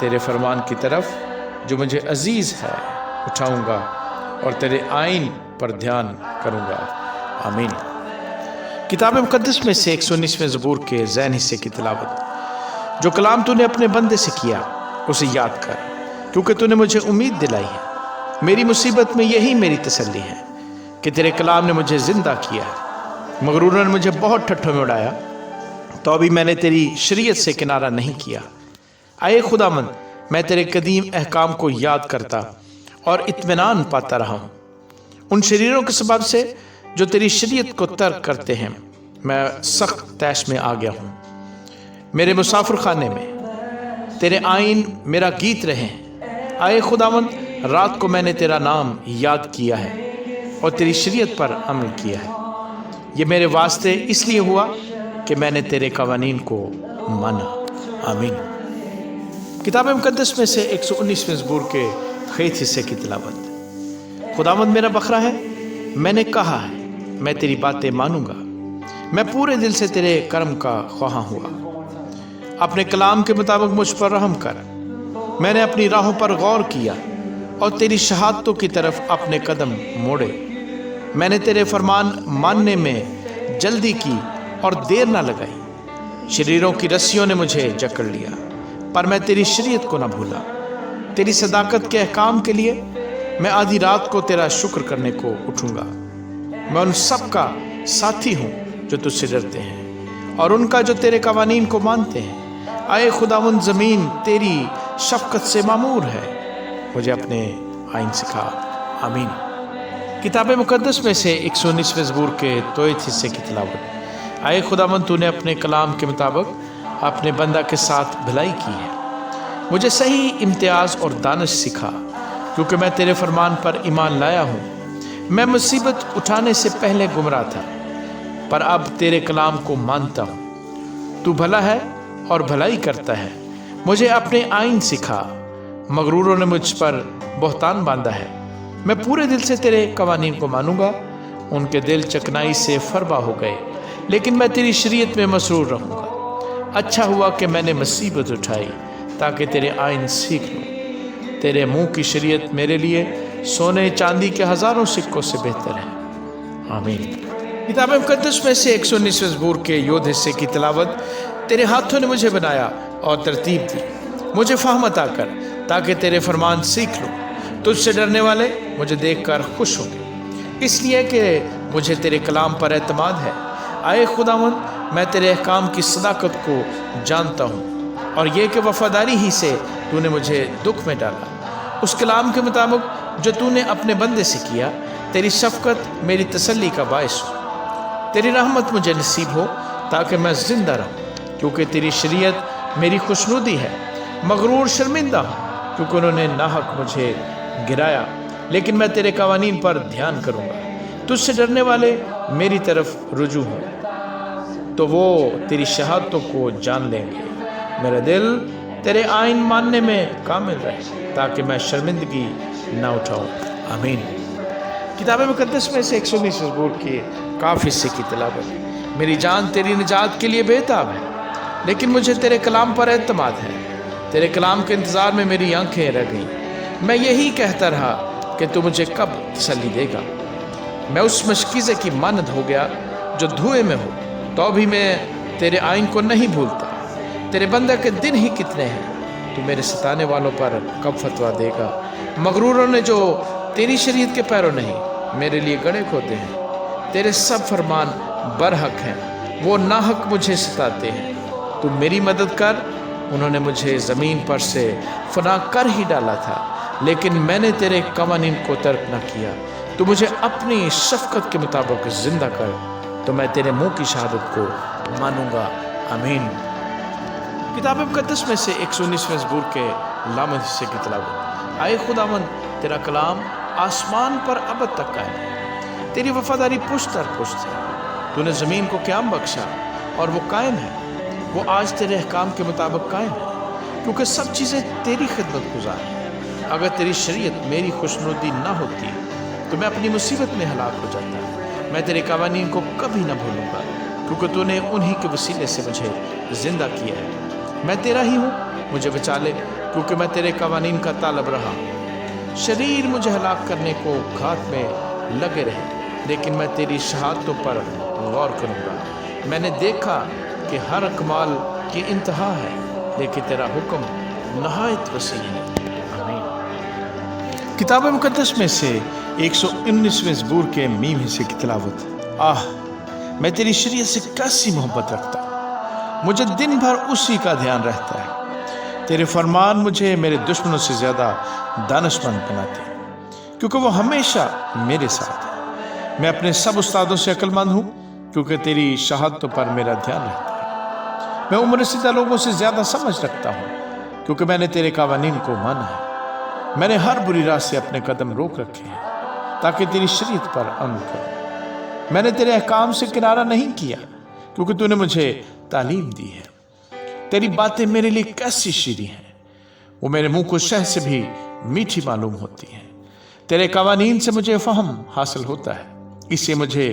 تیرے فرمان کی طرف جو مجھے عزیز ہے اٹھاؤں گا اور تیرے آئین پر دھیان کروں گا۔ آمین۔ کتاب مقدس میں سے 119ویں زبور کے ذہن حصے کی تلاوت۔ جو کلام تو نے اپنے بندے سے کیا اسے یاد کر، کیونکہ تو نے مجھے امید دلائی ہے۔ میری مصیبت میں یہی میری تسلی ہے کہ تیرے کلام نے مجھے زندہ کیا ہے۔ مغروروں نے مجھے بہت ٹھٹھوں میں اڑایا، تو ابھی میں نے تیری شریعت سے کنارہ نہیں کیا۔ اے خداوند، میں تیرے قدیم احکام کو یاد کرتا اور اطمینان پاتا رہا ہوں۔ ان شریروں کے سبب سے جو تیری شریعت کو ترک کرتے ہیں میں سخت طیش میں آ گیا ہوں۔ میرے مسافر خانے میں تیرے آئین میرا گیت رہے۔ اے خداوند، رات کو میں نے تیرا نام یاد کیا ہے اور تیری شریعت پر عمل کیا ہے۔ یہ میرے واسطے اس لیے ہوا کہ میں نے تیرے قوانین کو مانا۔ آمین۔ کتاب مقدس میں سے 119ویں زبور کے خیت حصے کی تلاوت۔ خداوند میرا بکرا ہے، میں نے کہا ہے میں تیری باتیں مانوں گا۔ میں پورے دل سے تیرے کرم کا خواہاں ہوا۔ اپنے کلام کے مطابق مجھ پر رحم کر۔ میں نے اپنی راہوں پر غور کیا اور تیری شہادتوں کی طرف اپنے قدم موڑے۔ میں نے تیرے فرمان ماننے میں جلدی کی اور دیر نہ لگائی۔ شریروں کی رسیوں نے مجھے جکڑ لیا، پر میں تیری شریعت کو نہ بھولا۔ تیری صداقت کے احکام کے لیے میں آدھی رات کو تیرا شکر کرنے کو اٹھوں گا۔ میں ان سب کا ساتھی ہوں جو تجھ سے ڈرتے ہیں اور ان کا جو تیرے قوانین کو مانتے ہیں۔ اے خداوند، زمین تیری شفقت سے معمور ہے، مجھے اپنے آئین سکھا۔ آمین۔ کتاب مقدس میں سے 119ویں زبور کے تویت حصے کی تلاوت۔ اے خداوند، تو نے اپنے کلام کے مطابق اپنے بندہ کے ساتھ بھلائی کی ہے۔ مجھے صحیح امتیاز اور دانش سکھا، کیونکہ میں تیرے فرمان پر ایمان لایا ہوں۔ میں مصیبت اٹھانے سے پہلے گمراہ تھا، پر اب تیرے کلام کو مانتا ہوں۔ تو بھلا ہے اور بھلائی کرتا ہے، مجھے اپنے آئین سکھا۔ مغروروں نے مجھ پر بہتان باندھا ہے، میں پورے دل سے تیرے قوانین کو مانوں گا۔ ان کے دل چکنائی سے فربا ہو گئے، لیکن میں تیری شریعت میں مسرور رہوں گا۔ اچھا ہوا کہ میں نے مصیبت اٹھائی تاکہ تیرے آئین سیکھ لوں۔ تیرے منہ کی شریعت میرے لیے سونے چاندی کے ہزاروں سکوں سے بہتر ہے۔ آمین۔ کتاب مقدس میں سے 119ویں زبور کے یود حصے کی تلاوت۔ تیرے ہاتھوں نے مجھے بنایا اور ترتیب دی، مجھے فہم عطا کر تاکہ تیرے فرمان سیکھ لوں۔ تجھ سے ڈرنے والے مجھے دیکھ کر خوش ہوں گے، اس لیے کہ مجھے تیرے کلام پر اعتماد ہے۔ اے خداوند، میں تیرے احکام کی صداقت کو جانتا ہوں، اور یہ کہ وفاداری ہی سے تو نے مجھے دکھ میں ڈالا۔ اس کلام کے مطابق جو تو نے اپنے بندے سے کیا، تیری شفقت میری تسلی کا باعث ہو۔ تیری رحمت مجھے نصیب ہو تاکہ میں زندہ رہوں، کیونکہ تیری شریعت میری خوشنودی ہے۔ مغرور شرمندہ ہوں کیونکہ انہوں نے ناحق مجھے گرایا، لیکن میں تیرے قوانین پر دھیان کروں گا۔ تجھ سے ڈرنے والے میری طرف رجوع ہوں تو وہ تیری شہادتوں کو جان لیں گے۔ میرا دل تیرے آئین ماننے میں کامل رہے تاکہ میں شرمندگی نہ اٹھاؤں۔ آمین۔ کتاب مقدس میں سے 119 زبور کے کاف حصے کی تلاوت۔ میری جان تیری نجات کے لیے بےتاب ہے، لیکن مجھے تیرے کلام پر اعتماد ہے۔ تیرے کلام کے انتظار میں میری آنکھیں رہ گئیں۔ میں یہی کہتا رہا کہ تو مجھے کب تسلی دے گا۔ میں اس مشکیزے کی مانند ہو گیا جو دھوئے میں ہو، تو بھی میں تیرے آئین کو نہیں بھولتا۔ تیرے بندہ کے دن ہی کتنے ہیں، تو میرے ستانے والوں پر کب فتویٰ دے گا۔ مغروروں نے جو تیری شریعت کے پیرو نہیں، میرے لیے گڑھے کھودے ہیں۔ تیرے سب فرمان برحق ہیں، وہ ناحق مجھے ستاتے ہیں۔ تو میری مدد کر۔ انہوں نے مجھے زمین پر سے فنا کر ہی ڈالا تھا، لیکن میں نے تیرے قوانین کو ترک نہ کیا۔ تو مجھے اپنی شفقت کے مطابق زندہ کر، تو میں تیرے منہ کی شہادت کو مانوں گا۔ آمین۔ کتاب مقدس میں سے 119ویں زبور کے لامد حصے کی تلاوت۔ اے خداوند، تیرا کلام آسمان پر ابد تک قائم ہے، تیری وفاداری پشت در پشت ہے۔ تو نے زمین کو قیام بخشا اور وہ قائم ہے، وہ آج تیرے احکام کے مطابق قائم ہے، کیونکہ سب چیزیں تیری خدمت گزار ہیں۔ اگر تیری شریعت میری خوشنودی نہ ہوتی تو میں اپنی مصیبت میں ہلاک ہو جاتا۔ میں تیرے قوانین کو کبھی نہ بھولوں گا، کیونکہ تو نے انہی کے وسیلے سے مجھے زندہ کیا ہے۔ میں تیرا ہی ہوں، مجھے بچا لے کیونکہ میں تیرے قوانین کا طالب رہا۔ شریر مجھے ہلاک کرنے کو گھات میں لگے رہے، لیکن میں تیری شہادتوں پر غور کروں گا۔ میں نے دیکھا کہ ہر کمال کی انتہا ہے، لیکن تیرا حکم نہایت وسیع ہے۔ آمین۔ کتاب مقدس میں سے 119ویں زبور کے میم حصے کی تلاوت۔ میں تیری شریعت سے کیسی محبت رکھتا ہوں، مجھے دن بھر اسی کا دھیان رہتا ہے۔ تیرے فرمان مجھے میرے دشمنوں سے زیادہ دانشمند بناتے ہیں، کیونکہ وہ ہمیشہ میرے ساتھ ہیں۔ میں اپنے سب استادوں سے عقل مند ہوں، کیونکہ تیری شہادتوں پر میرا دھیان رہتا ہے۔ میں عمر رسیدہ لوگوں سے زیادہ سمجھ رکھتا ہوں، کیونکہ میں نے تیرے قوانین کو مانا ہے۔ میں نے ہر بری راہ سے اپنے قدم روک رکھے ہیں، تاکہ تیری شریعت پر عمل کروں۔ میں نے تیرے احکام سے کنارہ نہیں کیا، کیونکہ تو نے مجھے تعلیم دی ہے۔ تیری باتیں میرے لیے کیسی شیریں ہیں، وہ میرے منہ کو شہد سے بھی میٹھی معلوم ہوتی ہیں۔ تیرے قوانین سے مجھے فہم حاصل ہوتا ہے، اس سے مجھے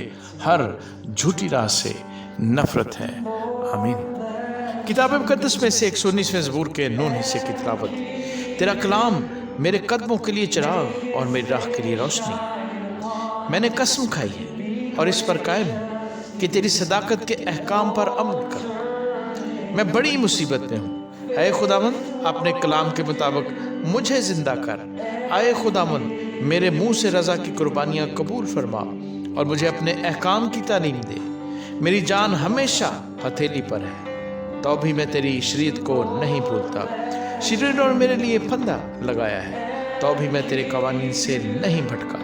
ہر جھوٹی راہ سے نفرت ہے۔ آمین۔ کتاب مقدس میں سے 119ویں زبور کے 9 حصے کی تلاوت۔ تیرا کلام میرے قدموں کے لیے چراغ اور میری راہ کے لیے روشنی ہے۔ میں نے قسم کھائی ہے اور اس پر قائم ہوں کہ تیری صداقت کے احکام پر عمل کروں۔ میں بڑی مصیبت میں ہوں، اے خداوند اپنے کلام کے مطابق مجھے زندہ کر۔ اے خداوند میرے منہ سے رضا کی قربانیاں قبول فرما اور مجھے اپنے احکام کی تعلیم دے۔ میری جان ہمیشہ ہتھیلی پر ہے، تو بھی میں تیری شریعت کو نہیں بھولتا۔ شریر نے میرے لیے پھندا لگایا ہے، تو بھی میں تیرے قوانین سے نہیں بھٹکا۔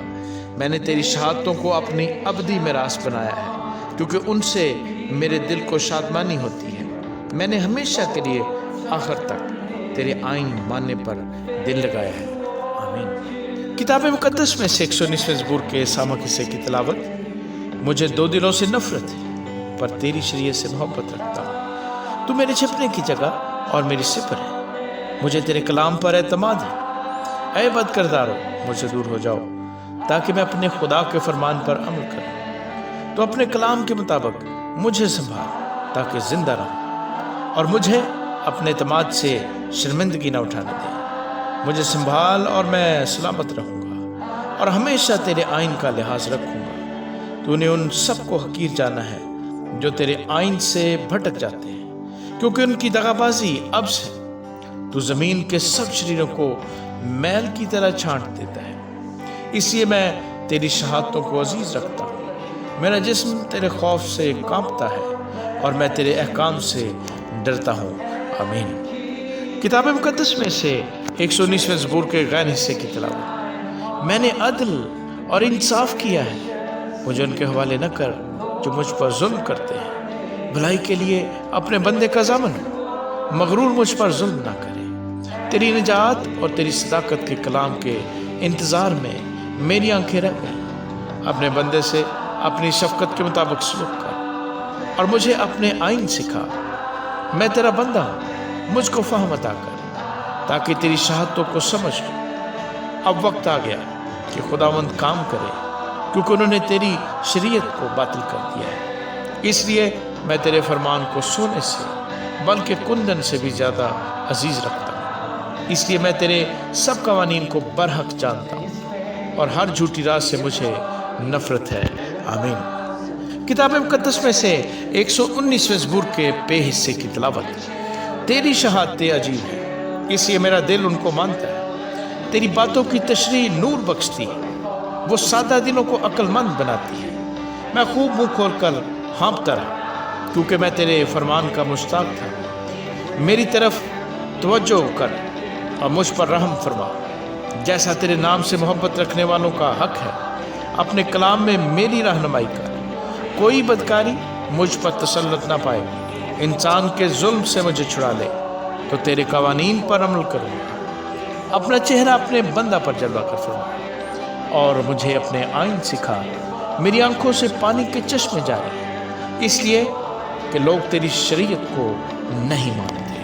میں نے تیری شہادتوں کو اپنی ابدی میراث بنایا ہے، کیونکہ ان سے میرے دل کو شادمانی ہوتی ہے۔ میں نے ہمیشہ کے لیے آخر تک تیرے آئین ماننے پر دل لگایا ہے۔ آمین۔ کتاب مقدس میں سے 119ویں زبور کے سامک حصے کی تلاوت۔ مجھے 2 دلوں سے نفرت ہے، پر تیری شریعت سے محبت رکھتا ہوں۔ تو میرے چھپنے کی جگہ اور میری سپر ہے، مجھے تیرے کلام پر اعتماد ہے۔ اے بد کردارو مجھ سے دور ہو جاؤ، تاکہ میں اپنے خدا کے فرمان پر عمل کروں۔ تو اپنے کلام کے مطابق مجھے سنبھال تاکہ زندہ رہوں، اور مجھے اپنے اعتماد سے شرمندگی نہ اٹھانے دے۔ مجھے سنبھال اور میں سلامت رہوں گا، اور ہمیشہ تیرے آئین کا لحاظ رکھوں گا۔ تو نے ان سب کو حقیر جانا ہے جو تیرے آئین سے بھٹک جاتے ہیں، کیونکہ ان کی دغا بازی اب سے۔ تو زمین کے سب شریروں کو میل کی طرح چھانٹ دیتا ہے، اس لیے میں تیری شہادتوں کو عزیز رکھتا ہوں۔ میرا جسم تیرے خوف سے کانپتا ہے، اور میں تیرے احکام سے ڈرتا ہوں۔ آمین۔ کتاب مقدس میں سے 119ویں زبور کے غیر حصے کی تلاوت۔ میں نے عدل اور انصاف کیا ہے، مجھے ان کے حوالے نہ کر جو مجھ پر ظلم کرتے ہیں۔ بھلائی کے لیے اپنے بندے کا ضامن ہو، مغرور مجھ پر ظلم نہ کرے۔ تیری نجات اور تیری صداقت کے کلام کے انتظار میں میری آنکھیں رہ گئیں۔ اپنے بندے سے اپنی شفقت کے مطابق سلوک کر، اور مجھے اپنے آئین سکھا۔ میں تیرا بندہ ہوں، مجھ کو فہم عطا کر، تاکہ تیری شہادتوں کو سمجھ لوں۔ اب وقت آ گیا کہ خداوند کام کرے، کیونکہ انہوں نے تیری شریعت کو باطل کر دیا ہے۔ اس لیے میں تیرے فرمان کو سونے سے بلکہ کندن سے بھی زیادہ عزیز رکھتا ہوں۔ اس لیے میں تیرے سب قوانین کو برحق جانتا ہوں، اور ہر جھوٹی راہ سے مجھے نفرت ہے۔ آمین۔ کتاب مقدس میں سے 119ویں زبور کے پے حصے کی تلاوت۔ تیری شہادتیں عجیب ہیں، اس لیے میرا دل ان کو مانتا ہے۔ تیری باتوں کی تشریح نور بخشتی ہے، وہ سادہ دلوں کو عقل مند بناتی ہے۔ میں خوب منہ کھول کر ہانپتا رہا، کیونکہ میں تیرے فرمان کا مشتاق تھا۔ میری طرف توجہ کر اور مجھ پر رحم فرما، جیسا تیرے نام سے محبت رکھنے والوں کا حق ہے۔ اپنے کلام میں میری رہنمائی کر، کوئی بدکاری مجھ پر تسلط نہ پائے۔ انسان کے ظلم سے مجھے چھڑا لے، تو تیرے قوانین پر عمل کروں گا۔ اپنا چہرہ اپنے بندہ پر جلوہ کر فرما، اور مجھے اپنے آئین سکھا۔ میری آنکھوں سے پانی کے چشمے جاری ہیں، اس لیے کہ لوگ تیری شریعت کو نہیں مانتے۔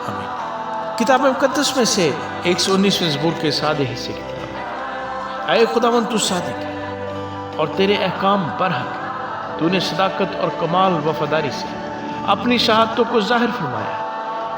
آمین۔ کتاب مقدس میں سے 119ویں زبور کے سادے حصے کی تلاوت۔ اے خداوند تو صادق ہے، اور تیرے احکام برحق ہے۔ تو نے صداقت اور کمال وفاداری سے اپنی شہادتوں کو ظاہر فرمایا ہے۔